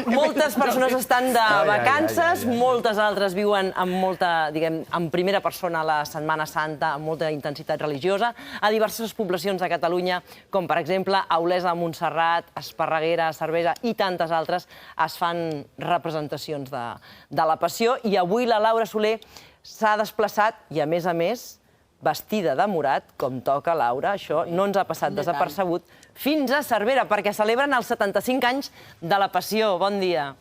Moltes persones estan de vacances, moltes altres viuen amb molta, diguem, en primera persona la Setmana Santa, amb molta intensitat religiosa, a diverses poblacions de Catalunya, com per exemple a Olesa de Montserrat, Esparreguera, Cervera i tantes altres, es fan representacions de la Passió. I avui la Laura Soler s'ha desplaçat i, a més, vestida de morat, com toca, Laura, això no ens ha passat desapercebut, fins a Cervera, perquè celebren els 75 anys de la Passió. Bon dia.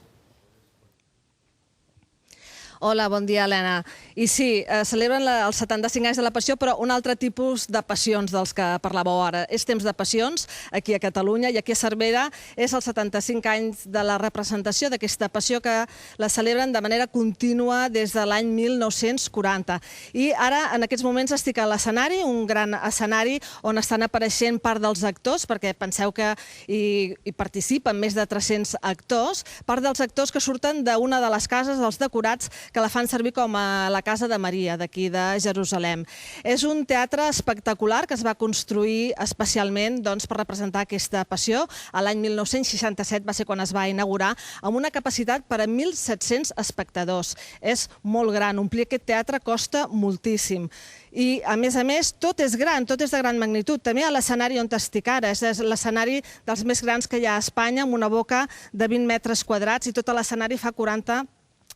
Hola, bon dia, Helena. I sí, celebren els 75 anys de la Passió, però un altre tipus de passions dels que parlàveu ara. És temps de passions aquí a Catalunya i aquí a Cervera és els 75 anys de la representació d'aquesta Passió que la celebren de manera contínua des de l'any 1940. I ara, en aquests moments, estic a l'escenari, un gran escenari on estan apareixent part dels actors, perquè penseu que hi participen més de 300 actors, part dels actors que surten d'una de les cases, els decorats, que la fan servir com a la Casa de Maria, d'aquí de Jerusalem. És un teatre espectacular que es va construir especialment per representar aquesta Passió. L'any 1967 va ser quan es va inaugurar, amb una capacitat per a 1.700 espectadors. És molt gran, omplir aquest teatre costa moltíssim. I, a més, tot és gran, tot és de gran magnitud. També a l'escenari on estic ara, és l'escenari dels més grans que hi ha a Espanya, amb una boca de 20 metres quadrats, i tot l'escenari fa 40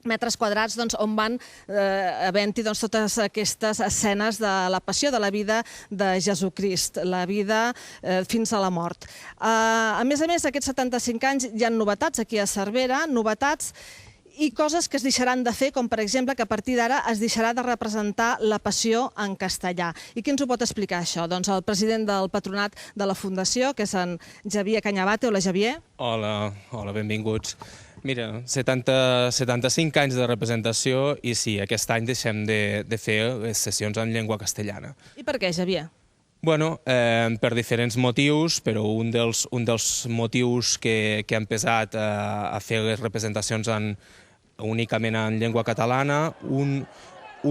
metres quadrats on van havent-hi totes aquestes escenes de la Passió, de la vida de Jesucrist, la vida fins a la mort. A més, aquests 75 anys hi ha novetats aquí a Cervera, novetats i coses que es deixaran de fer, com per exemple que a partir d'ara es deixarà de representar la Passió en castellà. I qui ens ho pot explicar, això? Doncs el president del patronat de la Fundació, que és en Xavier Cañabate. Hola, Xavier. Hola, benvinguts. Mira, 75 anys de representació i sí, aquest any deixem de fer les sessions en llengua castellana. I per què, Xavier? Bueno, per diferents motius, però un dels motius que han pesat a fer les representacions únicament en llengua catalana, un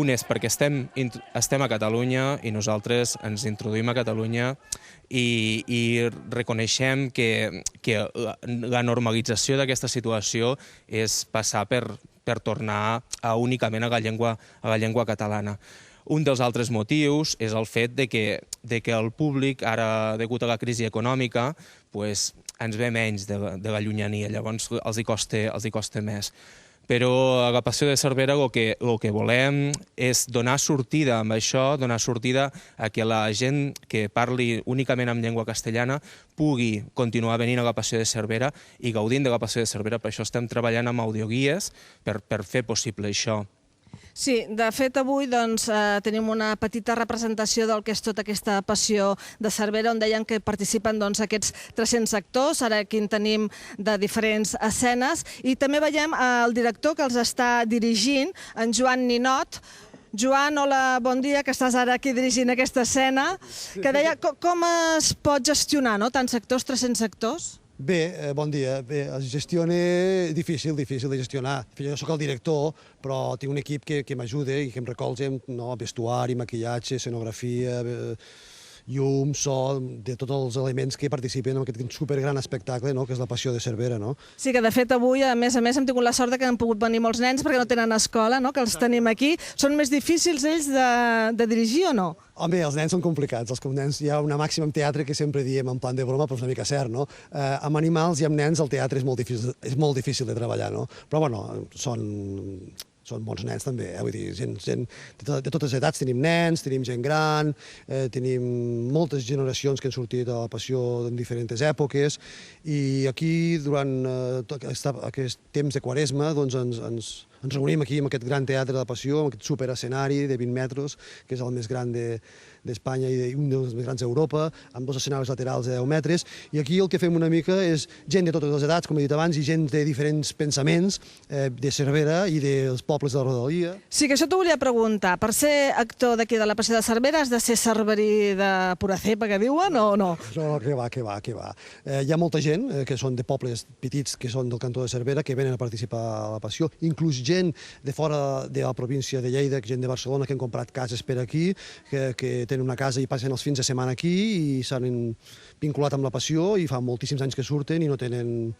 és perquè estem a Catalunya i nosaltres ens introduïm a Catalunya i reconeixem que la normalització d'aquesta situació és passar per tornar únicament a la llengua catalana. Un dels altres motius és el fet de que el públic, ara, degut a la crisi econòmica, ens ve menys de la llunyania, llavors els hi costa més. Però a la Passió de Cervera el que volem és donar sortida amb això, donar sortida a que la gent que parli únicament en llengua castellana pugui continuar venint a la Passió de Cervera i gaudint de la Passió de Cervera. Per això estem treballant amb audioguies per fer possible això. Sí, de fet avui tenim una petita representació del que és tota aquesta Passió de Cervera, on deien que participen aquests 300 actors, ara aquí en tenim de diferents escenes, i també veiem el director que els està dirigint, en Joan Ninot. Joan, hola, bon dia, que estàs ara aquí dirigint aquesta escena, que deia com es pot gestionar, tants actors, 300 actors? Bé, bon dia. Bé, es gestiona difícil de gestionar. Jo soc el director, però tinc un equip que m'ajuda i que em recolza en vestuari, maquillatge, escenografia, llum, so, de tots els elements que participen en aquest supergran espectacle que és la Passió de Cervera. Sí, que de fet avui, a més, hem tingut la sort que han pogut venir molts nens perquè no tenen escola, que els tenim aquí. Són més difícils ells de dirigir o no? Home, els nens són complicats. Els nens, hi ha una màxima en teatre que sempre diem en plan de broma, però és una mica cert, no? Amb animals i amb nens el teatre és molt difícil de treballar, no? Però, bueno, són bons nens també, vull dir, gent de totes les edats. Tenim nens, tenim gent gran, tenim moltes generacions que han sortit a la Passió en diferents èpoques, i aquí, durant aquest temps de Quaresma, ens reunim aquí en aquest gran teatre de la Passió, en aquest superescenari de 20 metres, que és el més gran d'Espanya i un dels més grans d'Europa, amb dos escenaris laterals de 10 metres, i aquí el que fem una mica és gent de totes les edats, com he dit abans, i gent de diferents pensaments de Cervera i dels pobles de la rodalia. Sí, que això t'ho volia preguntar. Per ser actor d'aquí de la Passió de Cervera has de ser cerverí de pura cepa, que diuen, o no? No, que va. Hi ha molta gent que són de pobles petits, que són del cantó de Cervera, que venen a participar a la Passió, inclús gent de fora de la província de Lleida, gent de Barcelona, que han comprat cases per aquí, que tenen una casa i passen els fins de setmana aquí i s'han vinculat amb la Passió i fa moltíssims anys que surten i no tenen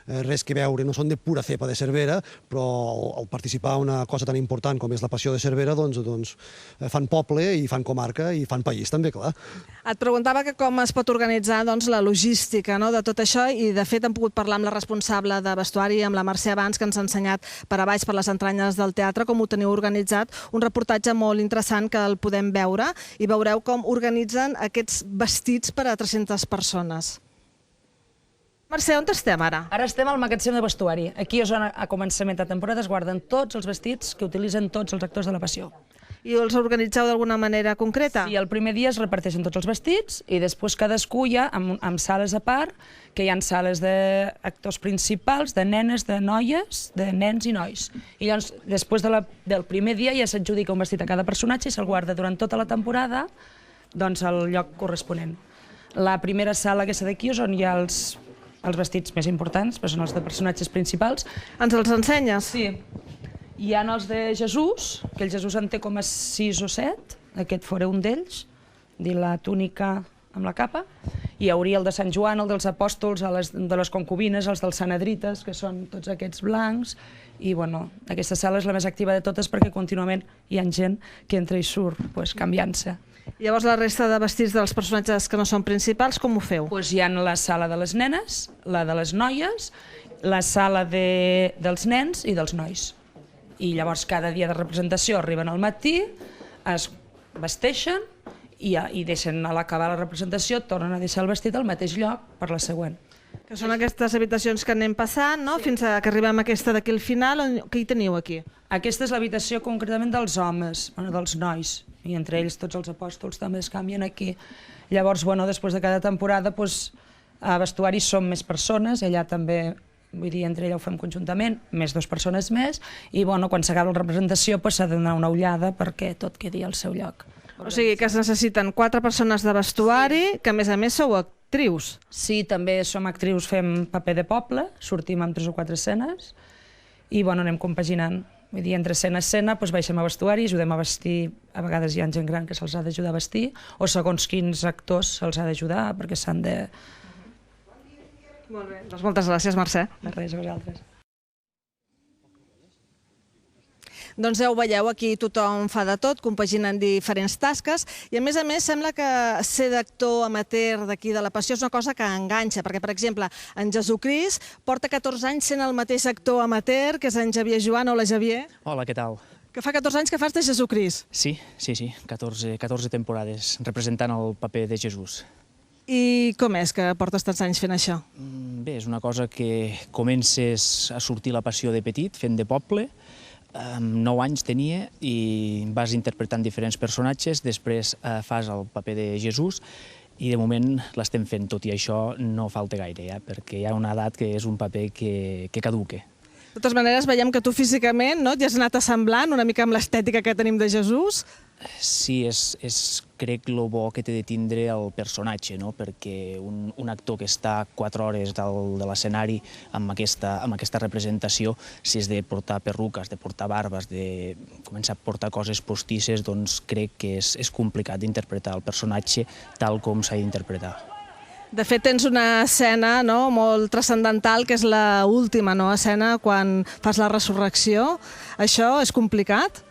res que veure, no són de pura cepa de Cervera, però al participar en una cosa tan important com és la Passió de Cervera, doncs fan poble i fan comarca i fan país també, clar. Et preguntava que com es pot organitzar la logística de tot això i de fet hem pogut parlar amb la responsable de vestuari, amb la Mercè abans, que ens ha ensenyat per a baix, per les entranyes del teatre, com ho teniu organitzat, un reportatge molt interessant que el podem veure i veureu com organitzen aquests vestits per a 300 persones. Mercè, on estem ara? Ara estem al magatzem de vestuari. Aquí és on a començament de temporada es guarden tots els vestits que utilitzen tots els actors de la Passió. I els organitzeu d'alguna manera concreta? Sí, el primer dia es reparteixen tots els vestits i després cadascú ja amb sales a part, que hi ha sales d'actors principals, de nenes, de noies, de nens i nois. I llavors, després del primer dia ja s'adjudica un vestit a cada personatge i se'l guarda durant tota la temporada al lloc corresponent. La primera sala que s'ha d'aquí és on hi ha els vestits més importants, però són els de personatges principals. Ens els ensenyes? Sí. Hi ha els de Jesús, que el Jesús en té com a 6 o 7, aquest fora un d'ells, de la túnica amb la capa. Hi hauria el de Sant Joan, el dels apòstols, de les concubines, els dels sanedrites, que són tots aquests blancs. I aquesta sala és la més activa de totes perquè contínuament hi ha gent que entra i surt, canviant-se. Llavors la resta de vestits dels personatges que no són principals, com ho feu? Hi ha la sala de les nenes, la de les noies, la sala dels nens i dels nois. I llavors cada dia de representació arriben al matí, es vesteixen i deixen a l'acabar la representació, tornen a deixar el vestit al mateix lloc per la següent. Que són aquestes habitacions que anem passant, fins que arribem a aquesta d'aquí al final. Què hi teniu aquí? Aquesta és l'habitació concretament dels homes, dels nois, i entre ells tots els apòstols també es canvien aquí. Llavors, després de cada temporada, a vestuari som més persones, allà també, vull dir, entre ella ho fem conjuntament, més 2 persones més, i quan s'acaba la representació s'ha de donar una ullada perquè tot quedi al seu lloc. O sigui que es necessiten 4 persones de vestuari, que a més sou actrius. Sí, també som actrius, fem paper de poble, sortim amb 3 o 4 escenes i anem compaginant. Vull dir, entre escena a escena baixem a vestuari, ajudem a vestir, a vegades hi ha gent gran que se'ls ha d'ajudar a vestir, o segons quins actors se'ls ha d'ajudar perquè s'han de... Molt bé, doncs moltes gràcies, Mercè. De res, a vosaltres. Doncs ja ho veieu, aquí tothom fa de tot, compaginen diferents tasques i a més sembla que ser d'actor amateur d'aquí de la Passió és una cosa que enganxa, perquè per exemple en Jesucrist porta 14 anys sent el mateix actor amateur que és en Xavier Joan. Hola, Xavier. Hola, què tal? Que fa 14 anys que fas de Jesucrist. Sí, 14 temporades representant el paper de Jesús. I com és que portes tants anys fent això? Bé, és una cosa que comences a sortir la Passió de petit, fent de poble. 9 anys tenia i vas interpretant diferents personatges, després fas el paper de Jesús i de moment l'estem fent, tot i això no falta gaire, perquè hi ha una edat que és un paper que caduca. De totes maneres, veiem que tu físicament t'hi has anat assemblant una mica amb l'estètica que tenim de Jesús. Sí, és crec el bo que té de tindre el personatge, perquè un actor que està 4 hores de l'escenari amb aquesta representació, si és de portar perruques, de portar barbes, de començar a portar coses postisses, doncs crec que és complicat d'interpretar el personatge tal com s'ha d'interpretar. De fet, tens una escena molt transcendental, que és l'última escena quan fas la resurrecció. Això és complicat?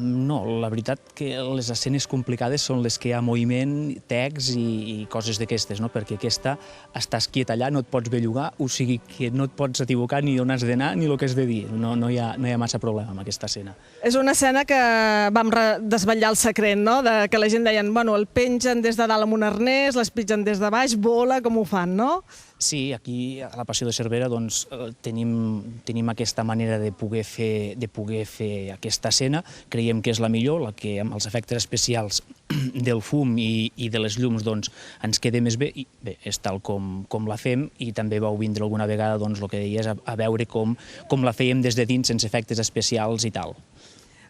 No, la veritat que les escenes complicades són les que hi ha moviment, text i coses d'aquestes, perquè aquesta estàs quiet allà, no et pots bellugar, o sigui que no et pots equivocar ni on has d'anar ni el que has de dir. No hi ha massa problema amb aquesta escena. És una escena que vam desvetllar el secret, que la gent deien, el pengen des de dalt amb un arnès, l'espitgen des de baix, vola, com ho fan, no? Sí, aquí a la Passió de Cervera tenim aquesta manera de poder fer aquesta escena. Creiem que és la millor, la que amb els efectes especials del fum i de les llums ens queda més bé, i bé, és tal com la fem, i també vau vindre alguna vegada el que deies, a veure com la fèiem des de dins sense efectes especials i tal.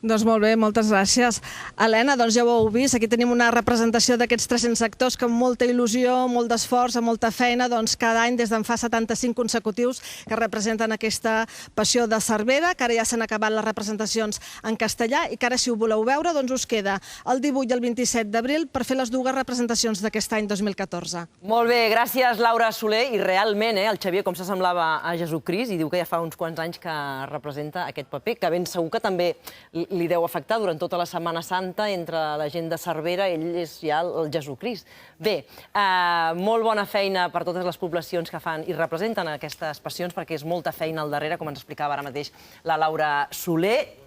Doncs molt bé, moltes gràcies. Helena, doncs ja ho heu vist, aquí tenim una representació d'aquests 300 actors que amb molta il·lusió, molt d'esforç, amb molta feina, doncs cada any des d'en fa 75 consecutius que representen aquesta passió de Cervera, que ara ja s'han acabat les representacions en castellà i que ara, si ho voleu veure, doncs us queda el 18 i el 27 d'abril per fer les dues representacions d'aquest any 2014. Molt bé, gràcies Laura Soler. I realment, el Xavier com s'assemblava a Jesucrist i diu que ja fa uns quants anys que representa aquest paper, que ben segur que també li deu afectar durant tota la Setmana Santa entre la gent de Cervera, ell és ja el Jesucrist. Bé, molt bona feina per totes les poblacions que fan i representen aquestes passions, perquè és molta feina al darrere, com ens explicava ara mateix la Laura Soler.